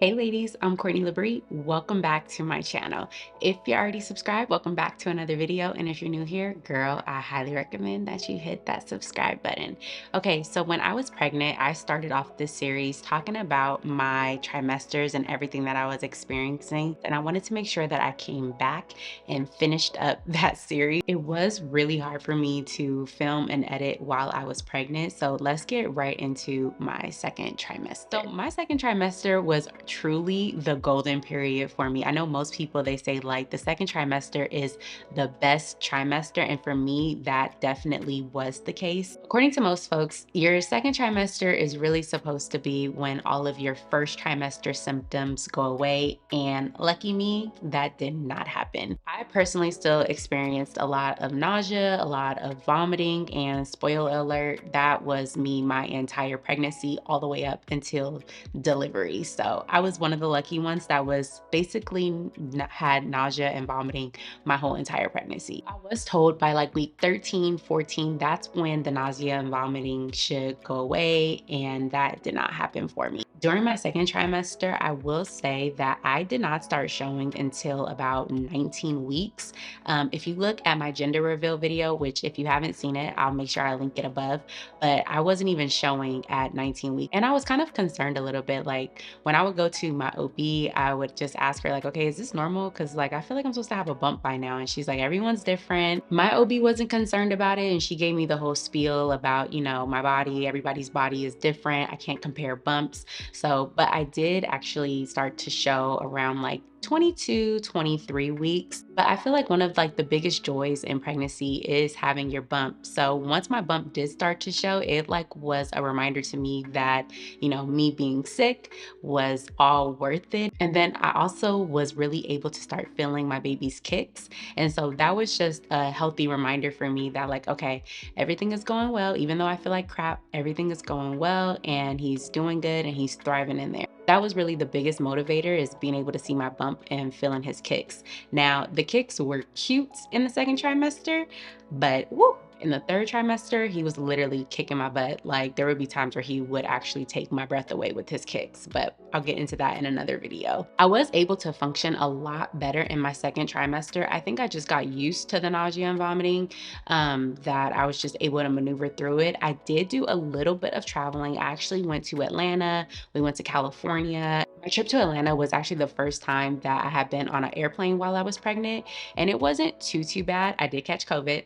Hey ladies, I'm Courtney Labree. Welcome back to my channel. If you're already subscribed, welcome back to another video. And if you're new here, girl, I highly recommend that you hit that subscribe button. Okay, so when I was pregnant, I started off this series talking about my trimesters and everything that I was experiencing. And I wanted to make sure that I came back and finished up that series. It was really hard for me to film and edit while I was pregnant. So let's get right into my second trimester. So my second trimester was truly the golden period for me. I know most people, they say like the second trimester is the best trimester. And for me, that definitely was the case. According to most folks, your second trimester is really supposed to be when all of your first trimester symptoms go away. And lucky me, that did not happen. I personally still experienced a lot of nausea, a lot of vomiting, and spoiler alert, that was me my entire pregnancy all the way up until delivery. So I was one of the lucky ones that was basically had nausea and vomiting my whole entire pregnancy. I was told by like week 13, 14, that's when the nausea and vomiting should go away, and that did not happen for me. During my second trimester, I will say that I did not start showing until about 19 weeks. If you look at my gender reveal video, which if you haven't seen it, I'll make sure I link it above, but I wasn't even showing at 19 weeks. And I was kind of concerned a little bit. Like when I would go to my OB, I would just ask her like, okay, is this normal? Cause like, I feel like I'm supposed to have a bump by now. And she's like, everyone's different. My OB wasn't concerned about it. And she gave me the whole spiel about, my body, everybody's body is different. I can't compare bumps. So, but I did actually start to show around like 22, 23 weeks. But I feel like one of like the biggest joys in pregnancy is having your bump. So once my bump did start to show, it like was a reminder to me that, me being sick was all worth it. And then I also was really able to start feeling my baby's kicks. And so that was just a healthy reminder for me that like, okay, everything is going well. Even though I feel like crap, everything is going well and he's doing good and he's thriving in there. That was really the biggest motivator, is being able to see my bump and feeling his kicks. Now, the kicks were cute in the second trimester, but woo, in the third trimester, he was literally kicking my butt. Like there would be times where he would actually take my breath away with his kicks, but I'll get into that in another video. I was able to function a lot better in my second trimester. I think I just got used to the nausea and vomiting, that I was just able to maneuver through it. I did do a little bit of traveling. I actually went to Atlanta. We went to California. My trip to Atlanta was actually the first time that I had been on an airplane while I was pregnant, and it wasn't too bad. I did catch COVID.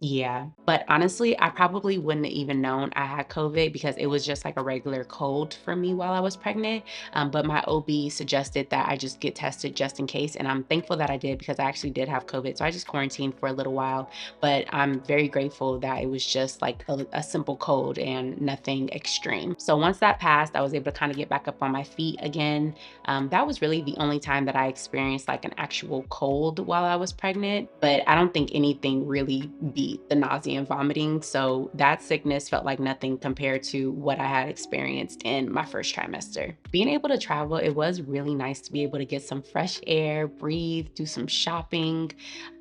Yeah, but honestly, I probably wouldn't have even known I had COVID because it was just like a regular cold for me while I was pregnant. But my OB suggested that I just get tested just in case. And I'm thankful that I did because I actually did have COVID. So I just quarantined for a little while. But I'm very grateful that it was just like a simple cold and nothing extreme. So once that passed, I was able to kind of get back up on my feet again. That was really the only time that I experienced like an actual cold while I was pregnant. But I don't think anything really beat the nausea and vomiting. So that sickness felt like nothing compared to what I had experienced in my first trimester. Being able to travel, it was really nice to be able to get some fresh air, breathe, do some shopping.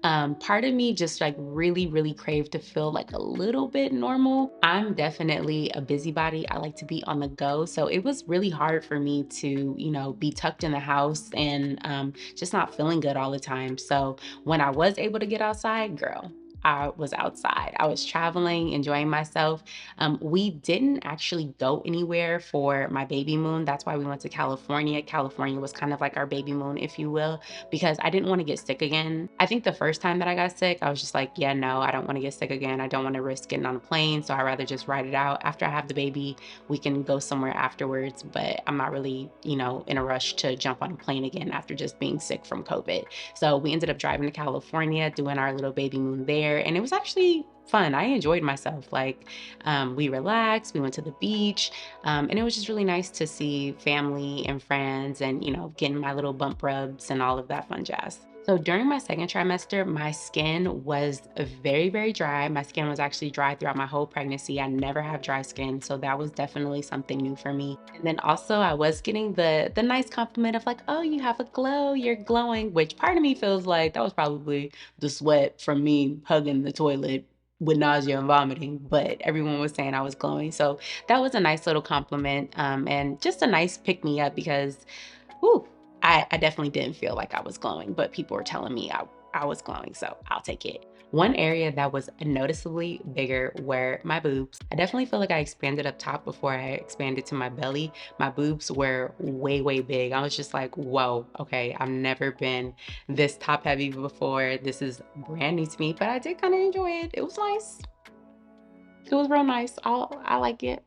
Part of me just like really craved to feel like a little bit normal. I'm definitely a busybody. I like to be on the go. So it was really hard for me to, be tucked in the house and just not feeling good all the time. So when I was able to get outside, girl, I was outside. I was traveling, enjoying myself. We didn't actually go anywhere for my baby moon. That's why we went to California. California was kind of like our baby moon, if you will, because I didn't want to get sick again. I think the first time that I got sick, I was just like, yeah, no, I don't want to get sick again. I don't want to risk getting on a plane. So I'd rather just ride it out. After I have the baby, we can go somewhere afterwards. But I'm not really, in a rush to jump on a plane again after just being sick from COVID. So we ended up driving to California, doing our little baby moon there. And it was actually fun. I enjoyed myself. Like we relaxed, we went to the beach, and it was just really nice to see family and friends and, getting my little bump rubs and all of that fun jazz. So during my second trimester, my skin was very dry. My skin was actually dry throughout my whole pregnancy. I never have dry skin, so that was definitely something new for me. And then also I was getting the nice compliment of like, oh, you have a glow, you're glowing, which part of me feels like that was probably the sweat from me hugging the toilet with nausea and vomiting, but everyone was saying I was glowing. So that was a nice little compliment, and just a nice pick me up because, whew, I definitely didn't feel like I was glowing, but people were telling me I was glowing, so I'll take it. One area that was noticeably bigger were my boobs. I definitely feel like I expanded up top before I expanded to my belly. My boobs were way, way big. I was just like, whoa, okay, I've never been this top heavy before. This is brand new to me, but I did kind of enjoy it. It was nice. It was real nice. I like it.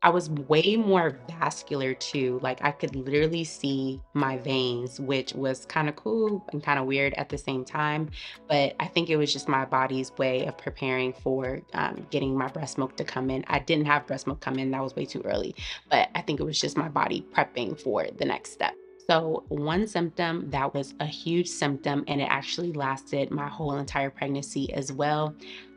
I was way more vascular too. Like I could literally see my veins, which was kind of cool and kind of weird at the same time. But I think it was just my body's way of preparing for getting my breast milk to come in. I didn't have breast milk come in, that was way too early. But I think it was just my body prepping for the next step. So one symptom that was a huge symptom, and it actually lasted my whole entire pregnancy as well.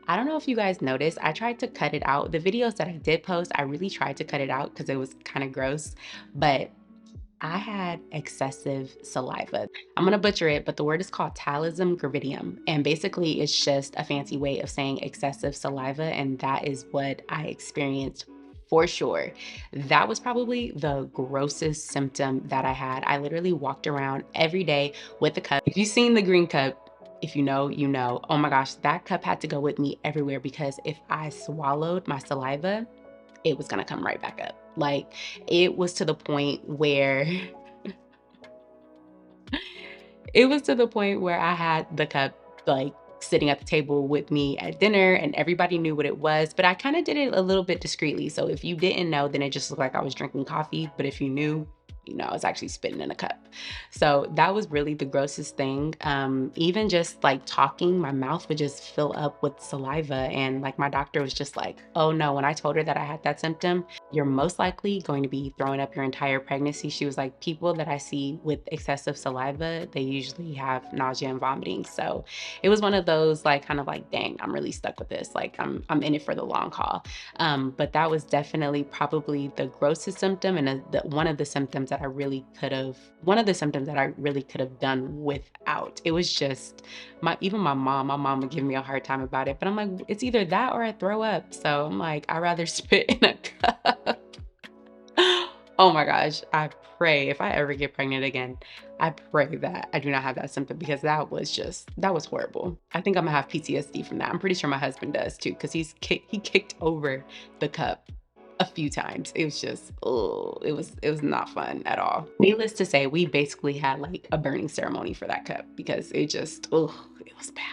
I don't know if you guys noticed, I tried to cut it out. The videos that I did post, I really tried to cut it out because it was kind of gross, but I had excessive saliva. I'm gonna butcher it, but the word is called talism gravidium. And basically it's just a fancy way of saying excessive saliva. And that is what I experienced for sure. That was probably the grossest symptom that I had. I literally walked around every day with a cup. If you've seen the green cup, if you know, you know. Oh my gosh, that cup had to go with me everywhere because if I swallowed my saliva, it was gonna come right back up. Like it was to the point where it was to the point where I had the cup like sitting at the table with me at dinner and everybody knew what it was, but I kind of did it a little bit discreetly. So if you didn't know, then it just looked like I was drinking coffee. But if you knew, you know, I was actually spitting in a cup. So that was really the grossest thing. Even just like talking, my mouth would just fill up with saliva. And like my doctor was just like, oh no, when I told her that I had that symptom, you're most likely going to be throwing up your entire pregnancy. She was like, people that I see with excessive saliva, they usually have nausea and vomiting. So it was one of those like kind of like, dang, I'm really stuck with this. Like I'm in it for the long haul. But that was definitely probably the grossest symptom and one of the symptoms that I really could have, one of the symptoms that I really could have done without. It was just even my mom would give me a hard time about it, but I'm like, it's either that or I throw up. So I'm like, I'd rather spit in a cup. Oh my gosh, I pray if I ever get pregnant again, I pray that I do not have that symptom because that was horrible. I think I'm gonna have PTSD from that. I'm pretty sure my husband does too because he kicked over the cup a few times. It was just, oh, it was not fun at all. Needless to say, we basically had like a burning ceremony for that cup because it just, oh, it was bad.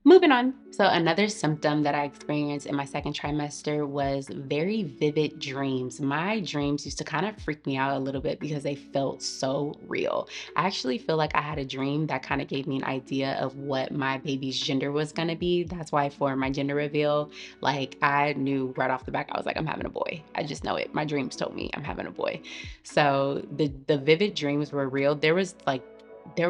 Moving on. So another symptom that I experienced in my second trimester was very vivid dreams. My dreams used to kind of freak me out a little bit because they felt so real. I actually feel like I had a dream that kind of gave me an idea of what my baby's gender was going to be. That's why for my gender reveal, like I knew right off the back, I was like, I'm having a boy. I just know it. My dreams told me I'm having a boy. So the vivid dreams were real. There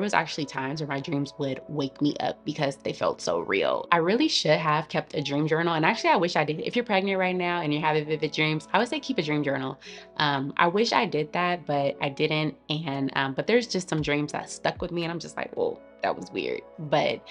was actually times where my dreams would wake me up because they felt so real. I really should have kept a dream journal. And actually, I wish I did. If you're pregnant right now and you're having vivid dreams, I would say keep a dream journal. I wish I did that, but I didn't. And, but there's just some dreams that stuck with me and I'm just like, whoa, that was weird. But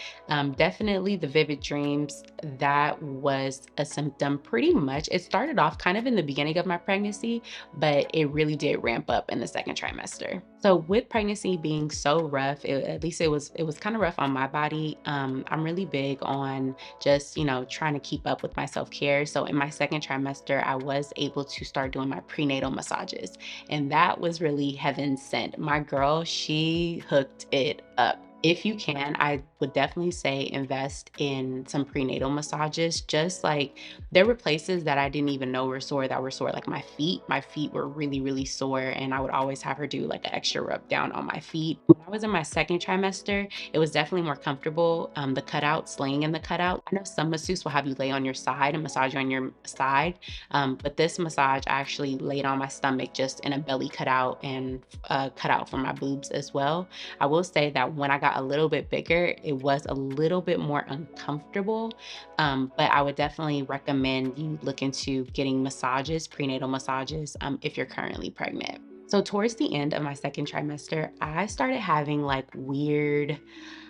definitely the vivid dreams, that was a symptom pretty much. It started off kind of in the beginning of my pregnancy, but it really did ramp up in the second trimester. So with pregnancy being so rough, at least it was kind of rough on my body. I'm really big on just, you know, trying to keep up with my self-care. So in my second trimester, I was able to start doing my prenatal massages. And that was really heaven sent. My girl, she hooked it up. If you can, I would definitely say invest in some prenatal massages. Just like there were places that I didn't even know were sore that were sore, like my feet. My feet were really, really sore, and I would always have her do like an extra rub down on my feet. When I was in my second trimester, it was definitely more comfortable. The cutouts, laying in the cutout. I know some masseuse will have you lay on your side and massage you on your side, but this massage I actually laid on my stomach just in a belly cutout and cutout for my boobs as well. I will say that when I got a little bit bigger, it was a little bit more uncomfortable, but I would definitely recommend you look into getting massages, prenatal massages, if you're currently pregnant. So towards the end of my second trimester, I started having like weird,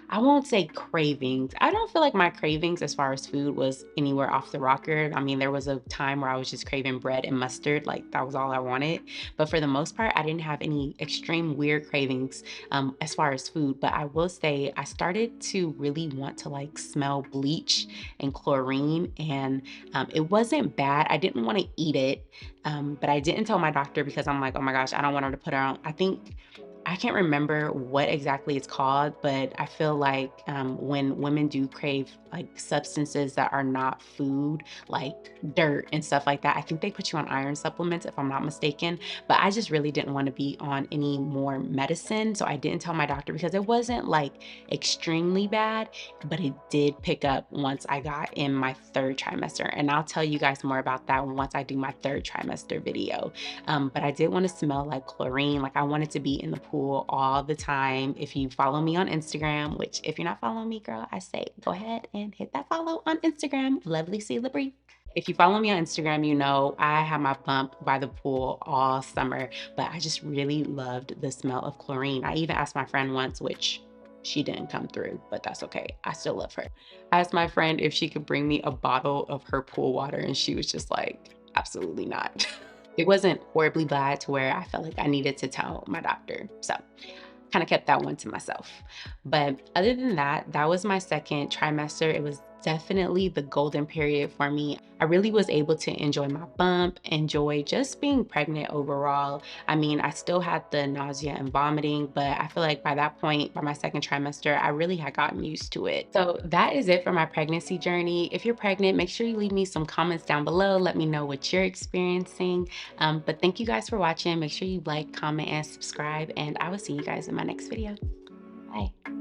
I won't say cravings. I don't feel like my cravings as far as food was anywhere off the rocker. I mean, there was a time where I was just craving bread and mustard, like that was all I wanted. But for the most part, I didn't have any extreme weird cravings as far as food. But I will say I started to really want to like smell bleach and chlorine, and it wasn't bad. I didn't want to eat it, but I didn't tell my doctor because I'm like, oh my gosh, I don't want her to put her on. I can't remember what exactly it's called, but I feel like when women do crave like substances that are not food, like dirt and stuff like that, I think they put you on iron supplements if I'm not mistaken. But I just really didn't want to be on any more medicine. So I didn't tell my doctor because it wasn't like extremely bad, but it did pick up once I got in my third trimester. And I'll tell you guys more about that once I do my third trimester video. But I did want to smell like chlorine. Like I wanted to be in the pool all the time. If you follow me on Instagram, which if you're not following me, girl, I say go ahead and hit that follow on Instagram. Lovely C Labree. If you follow me on Instagram, you know I had my bump by the pool all summer, but I just really loved the smell of chlorine. I even asked my friend once, which she didn't come through, but that's okay. I still love her. I asked my friend if she could bring me a bottle of her pool water, and she was just like, absolutely not. It wasn't horribly bad to where I felt like I needed to tell my doctor. So kind of kept that one to myself. But other than that, that was my second trimester. It was definitely the golden period for me. I really was able to enjoy my bump, enjoy just being pregnant overall. I mean, I still had the nausea and vomiting, but I feel like by that point, by my second trimester, I really had gotten used to it. So that is it for my pregnancy journey. If you're pregnant, make sure you leave me some comments down below. Let me know what you're experiencing. But thank you guys for watching. Make sure you like, comment, and subscribe, and I will see you guys in my next video. Bye.